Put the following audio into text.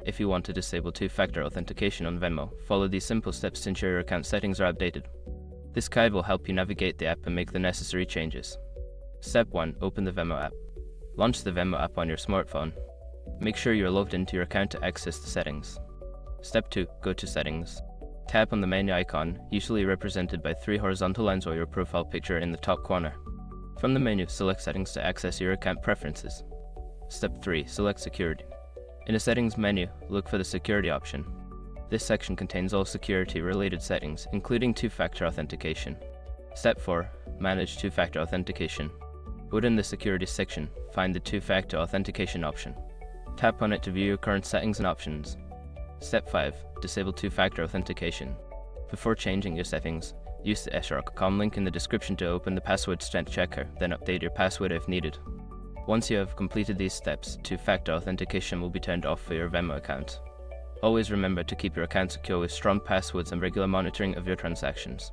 If you want to disable two-factor authentication on Venmo, follow these simple steps to ensure your account settings are updated. This guide will help you navigate the app and make the necessary changes. Step 1. Open the Venmo app. Launch the Venmo app on your smartphone. Make sure you are logged into your account to access the settings. Step 2. Go to Settings. Tap on the menu icon, usually represented by 3 horizontal lines or your profile picture in the top corner. From the menu, select Settings to access your account preferences. Step 3. Select Security. In the Settings menu, look for the Security option. This section contains all security-related settings, including two-factor authentication. Step 4. Manage two-factor authentication. Within the Security section, find the two-factor authentication option. Tap on it to view your current settings and options. Step 5. Disable two-factor authentication. Before changing your settings, use the shrc.com link in the description to open the password strength checker, then update your password if needed. Once you have completed these steps, two-factor authentication will be turned off for your Venmo account. Always remember to keep your account secure with strong passwords and regular monitoring of your transactions.